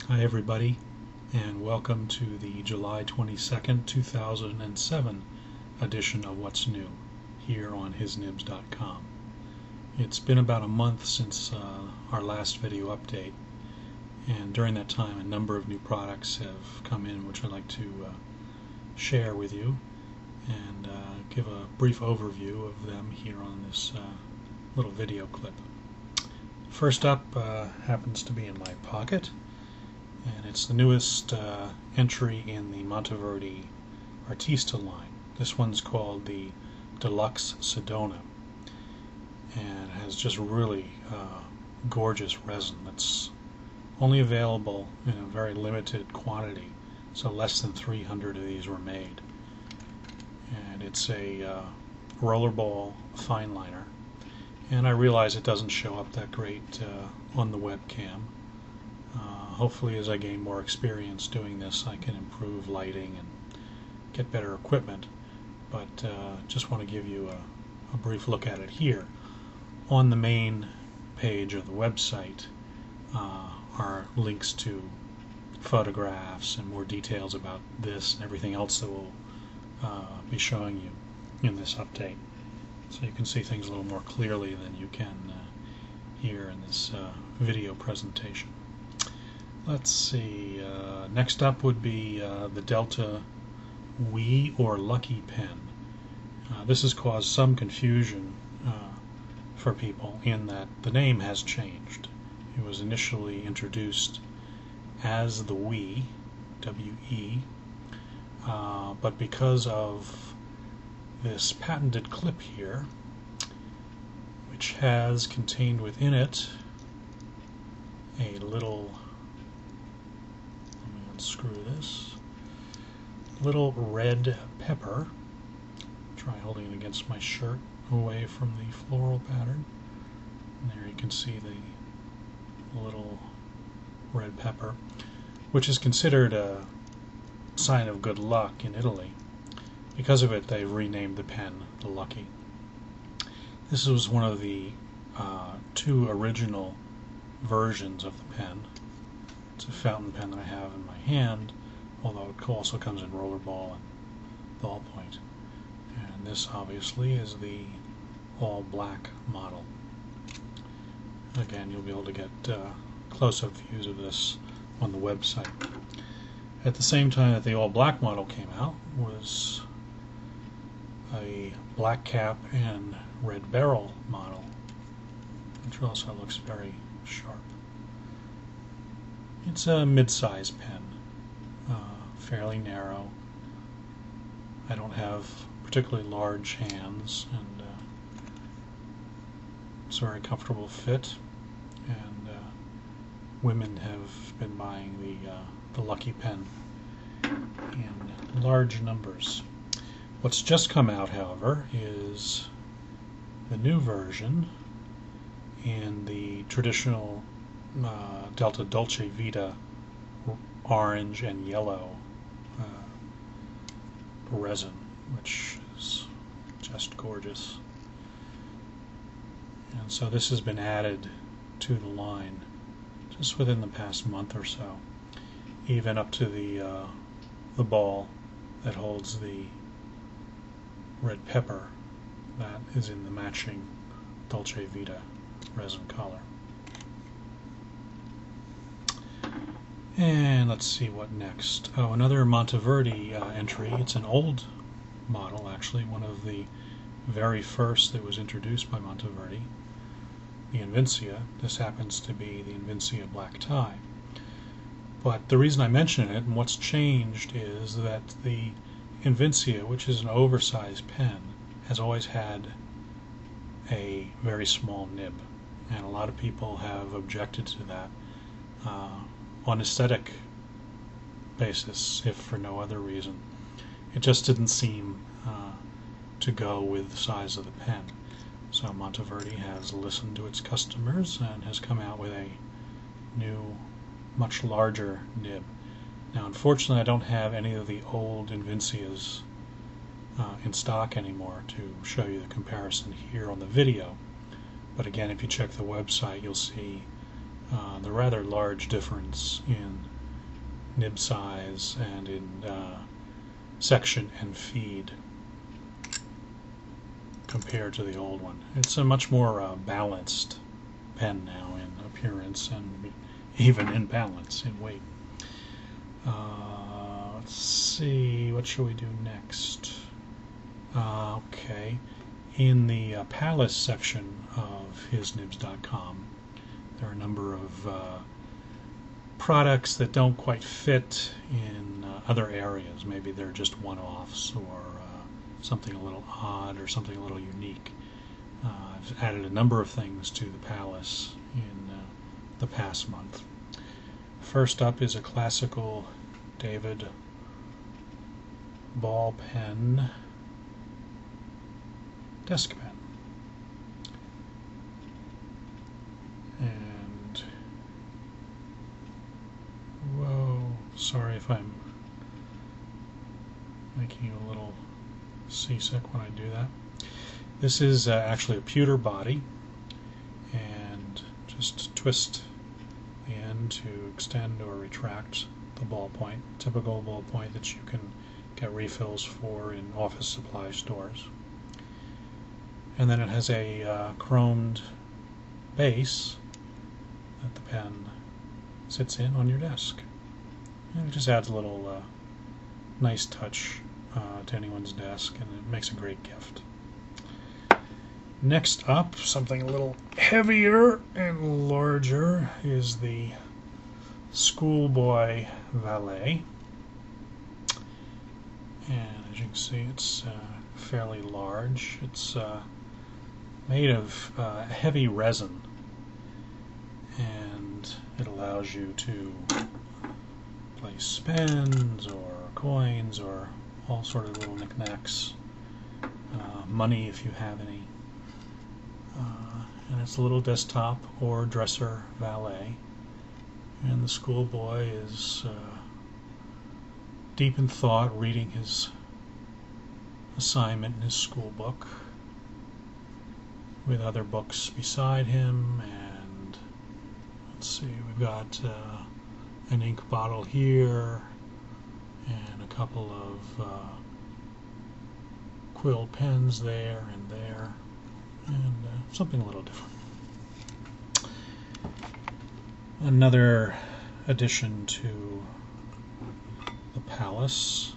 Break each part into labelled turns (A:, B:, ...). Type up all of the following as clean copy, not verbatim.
A: Hi everybody, and welcome to the July 22nd, 2007 edition of What's New here on hisnibs.com. It's been about a month since our last video update, and during that time a number of new products have come in which I'd like to share with you and give a brief overview of them here on this little video clip. First up happens to be in my pocket, and it's the newest entry in the Monteverdi Artista line. This one's called the Deluxe Sedona, and it has just really gorgeous resin that's only available in a very limited quantity, so less than 300 of these were made. And it's a rollerball fine liner, and I realize it doesn't show up that great on the webcam. Hopefully as I gain more experience doing this I can improve lighting and get better equipment, but just want to give you a brief look at it here. On the main page of the website are links to photographs and more details about this and everything else that we'll be showing you in this update, so you can see things a little more clearly than you can here in this video presentation. Let's see, next up would be the Delta Yee or Lucky pen. This has caused some confusion for people in that the name has changed. It was initially introduced as the Yee, W-E, but because of this patented clip here, which has contained within it a little, let me unscrew this, little red pepper. Try holding it against my shirt away from the floral pattern. And there you can see the little red pepper, which is considered a sign of good luck in Italy. Because of it, they've renamed the pen the Lucky. This was one of the two original versions of the pen. It's a fountain pen that I have in my hand, although it also comes in rollerball and ballpoint. And this obviously is the all black model. Again, you'll be able to get close-up views of this on the website. At the same time that the all black model came out was a black cap and red barrel model, which also looks very sharp. It's a mid-size pen, fairly narrow. I don't have particularly large hands, and it's a very comfortable fit, and women have been buying the Lucky pen in large numbers. What's just come out, however, is the new version in the traditional Delta Dolce Vita orange and yellow resin, which is just gorgeous. And so this has been added to the line just within the past month or so, even up to the ball that holds the red pepper that is in the matching Dolce Vita resin color. And let's see what next. Oh, another Monteverdi entry. It's an old model, actually, one of the very first that was introduced by Monteverdi, the Invincia. This happens to be the Invincia black tie. But the reason I mention it and what's changed is that the Invincia, which is an oversized pen, has always had a very small nib, and a lot of people have objected to that on aesthetic basis, if for no other reason. It just didn't seem to go with the size of the pen. So Monteverdi has listened to its customers and has come out with a new, much larger nib. Now, unfortunately, I don't have any of the old Invincias in stock anymore to show you the comparison here on the video. But again, if you check the website, you'll see the rather large difference in nib size and in section and feed compared to the old one. It's a much more balanced pen now in appearance and even in balance in weight. Let's see, what shall we do next? Okay, in the Palace section of hisnibs.com, there are a number of products that don't quite fit in other areas. Maybe they're just one-offs or something a little odd or something a little unique. I've added a number of things to the Palace in the past month. First up is a classical David ball pen desk pen. And whoa, sorry if I'm making you a little seasick when I do that. This is actually a pewter body, and just twist the end to extend or retract the ballpoint, typical ballpoint that you can get refills for in office supply stores. And then it has a chromed base that the pen sits in on your desk. And it just adds a little nice touch to anyone's desk, and it makes a great gift. Next up, something a little heavier and larger, is the Schoolboy Valet. And as you can see, it's fairly large. It's made of heavy resin, and it allows you to place pens or coins or all sort of little knickknacks, money if you have any. And it's a little desktop or dresser valet. And the schoolboy is deep in thought, reading his assignment in his school book with other books beside him. And let's see, we've got an ink bottle here and a couple of quill pens there and there, and something a little different. Another addition to the Palace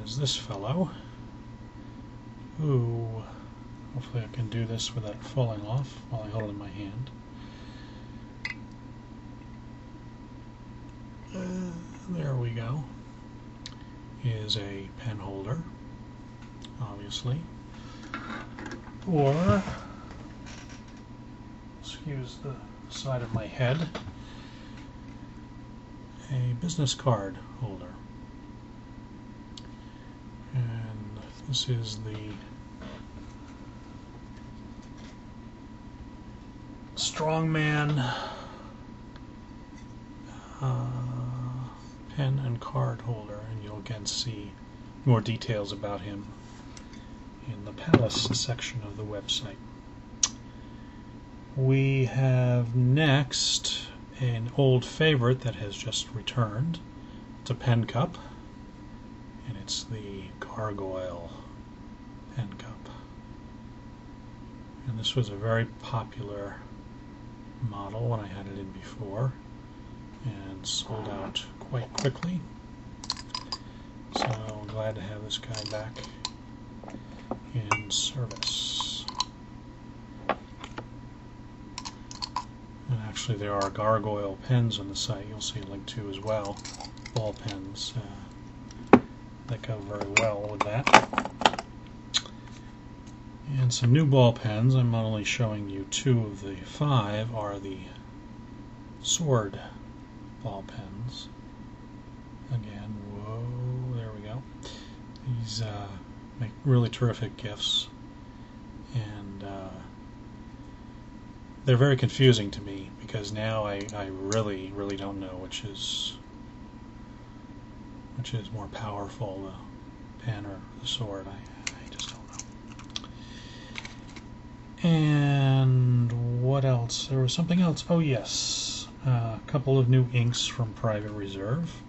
A: is this fellow, who, hopefully I can do this without falling off while I hold it in my hand. There we go. Is a pen holder, obviously, or, excuse the side of my head, a business card holder. And this is the Strongman pen and card holder, and you'll again see more details about him in the Palace section of the website. We have next an old favorite that has just returned. It's a pen cup, and it's the Gargoyle pen cup. And this was a very popular model when I had it in before, and sold out quite quickly. So I'm glad to have this guy back in service. And actually there are Gargoyle pens on the site, you'll see a link to as well. Ball pens that go very well with that. And some new ball pens. I'm only showing you 2 of the 5 are the sword ball pens. Again, whoa, there we go. These make really terrific gifts, and they're very confusing to me because now I really don't know which is more powerful, the pen or the sword. I just don't know. And what else? There was something else. Oh yes, A couple of new inks from Private Reserve.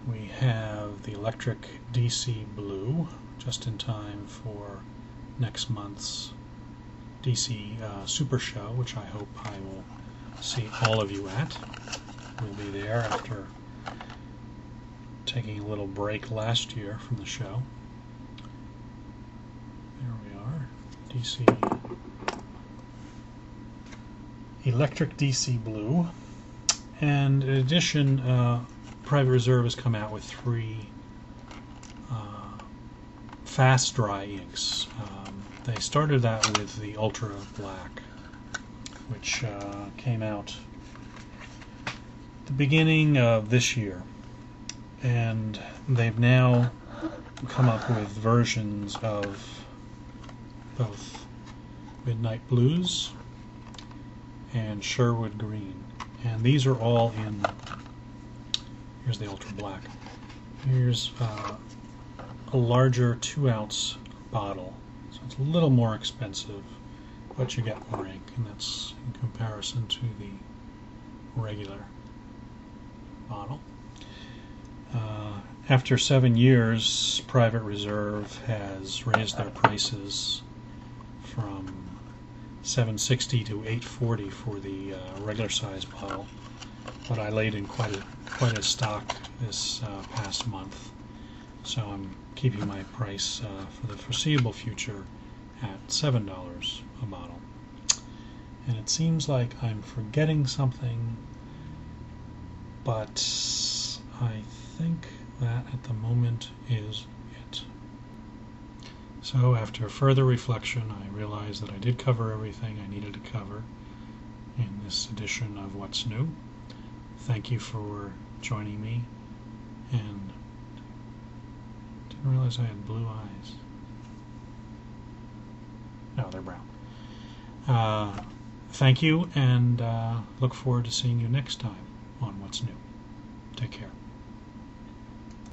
A: We have the Electric DC Blue, just in time for next month's DC Super Show, which I hope I will see all of you at. We'll be there after taking a little break last year from the show. There we are, DC Electric DC Blue. And in addition, Private Reserve has come out with 3 fast dry inks. They started that with the Ultra Black, which came out at the beginning of this year. And they've now come up with versions of both Midnight Blues and Sherwood Green. And these are all in, here's the Ultra Black. Here's a larger 2-ounce bottle. So it's a little more expensive, but you get more ink, and that's in comparison to the regular bottle. After 7 years, Private Reserve has raised their prices from $7.60 to $8.40 for the regular size bottle, but I laid in quite a stock this past month, so I'm keeping my price for the foreseeable future at $7 a bottle. And it seems like I'm forgetting something, but I think that at the moment is it. So after further reflection, I realized that I did cover everything I needed to cover in this edition of What's New. Thank you for joining me, and didn't realize I had blue eyes. No, they're brown. Thank you, and look forward to seeing you next time on What's New. Take care.